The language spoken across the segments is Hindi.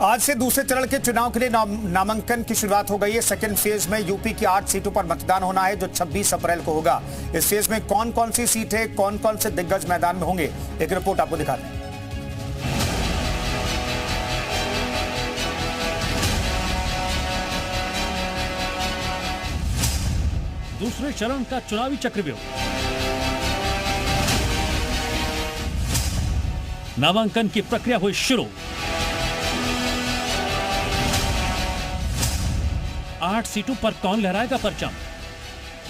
आज से दूसरे चरण के चुनाव के लिए नामांकन की शुरुआत हो गई है। सेकेंड फेज में यूपी की 8 सीटों पर मतदान होना है जो 26 अप्रैल को होगा। इस फेज में कौन कौन सी सीट है, कौन कौन से दिग्गज मैदान में होंगे, एक रिपोर्ट आपको दिखाते हैं। दूसरे चरण का चुनावी चक्रव्यूह। नामांकन की प्रक्रिया हुई शुरू। 8 सीटों पर कौन लहराएगा परचम?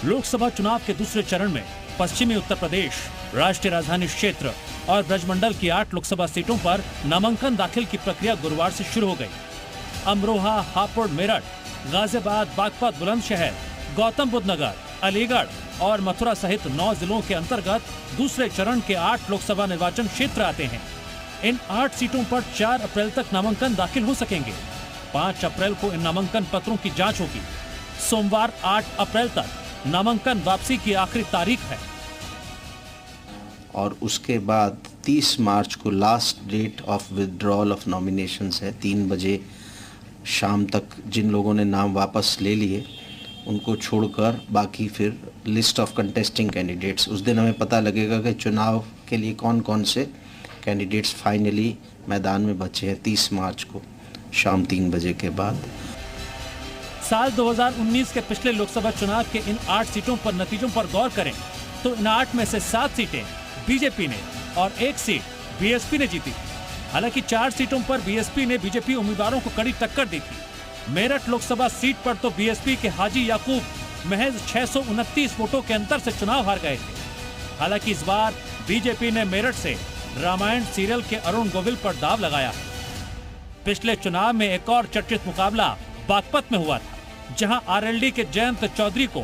लोकसभा चुनाव के दूसरे चरण में पश्चिमी उत्तर प्रदेश, राष्ट्रीय राजधानी क्षेत्र और ब्रजमंडल की 8 लोकसभा सीटों पर नामांकन दाखिल की प्रक्रिया गुरुवार से शुरू हो गई। अमरोहा, हापुड़, मेरठ, गाजियाबाद, बागपत, बुलंदशहर, गौतम बुद्ध नगर, अलीगढ़ और मथुरा सहित 9 जिलों के अंतर्गत दूसरे चरण के 8 लोकसभा निर्वाचन क्षेत्र आते हैं। इन 8 सीटों पर 4 अप्रैल तक नामांकन दाखिल हो सकेंगे। 5 अप्रैल को इन नामांकन पत्रों की जांच होगी। सोमवार 8 अप्रैल तक नामांकन वापसी की आखिरी तारीख है और उसके बाद 30 मार्च को last date of withdrawal of nominations है। 3 बजे शाम तक जिन लोगों ने नाम वापस ले लिए उनको छोड़कर बाकी फिर लिस्ट ऑफ कंटेस्टिंग कैंडिडेट्स, उस दिन हमें पता लगेगा कि चुनाव के लिए कौन कौन से कैंडिडेट्स फाइनली मैदान में बचे हैं 30 मार्च को शाम 3 बजे के बाद। साल 2019 के पिछले लोकसभा चुनाव के इन 8 सीटों पर नतीजों पर गौर करें तो इन 8 में से 7 सीटें बीजेपी ने और 1 सीट बीएसपी ने जीती। हालांकि 4 सीटों पर बीएसपी ने बीजेपी उम्मीदवारों को कड़ी टक्कर दी थी। मेरठ लोकसभा सीट पर तो बीएसपी के हाजी याकूब महज 629 वोटों के अंतर से चुनाव हार गए थे। हालांकि इस बार बीजेपी ने मेरठ से रामायण सीरियल के अरुण गोविल पर दाव लगाया है। पिछले चुनाव में एक और चर्चित मुकाबला बागपत में हुआ था, जहां आरएलडी के जयंत चौधरी को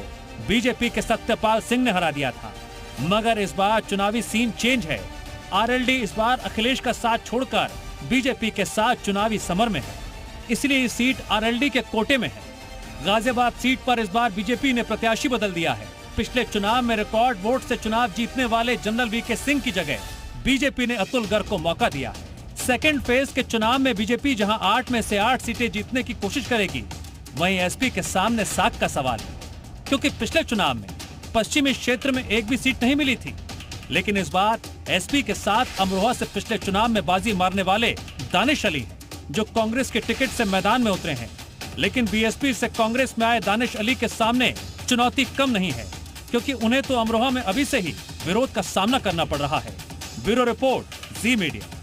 बीजेपी के सत्यपाल सिंह ने हरा दिया था। मगर इस बार चुनावी सीन चेंज है। आरएलडी इस बार अखिलेश का साथ छोड़कर बीजेपी के साथ चुनावी समर में है, इसलिए ये सीट आरएलडी के कोटे में है। गाजियाबाद सीट पर इस बार बीजेपी ने प्रत्याशी बदल दिया है। पिछले चुनाव में रिकॉर्ड वोट से चुनाव जीतने वाले जनरल वीके सिंह की जगह बीजेपी ने अतुल गर्ग को मौका दिया है। सेकेंड फेज के चुनाव में बीजेपी जहां 8 में से 8 सीटें जीतने की कोशिश करेगी, वहीं एसपी के सामने साख का सवाल है, क्योंकि पिछले चुनाव में पश्चिमी क्षेत्र में एक भी सीट नहीं मिली थी। लेकिन इस बार एसपी के साथ अमरोहा से पिछले चुनाव में बाजी मारने वाले दानिश अली हैं, जो कांग्रेस के टिकट से मैदान में उतरे हैं। लेकिन बीएसपी से कांग्रेस में आए दानिश अली के सामने चुनौती कम नहीं है, क्योंकि उन्हें तो अमरोहा में अभी से ही विरोध का सामना करना पड़ रहा है। ब्यूरो रिपोर्ट, जी मीडिया।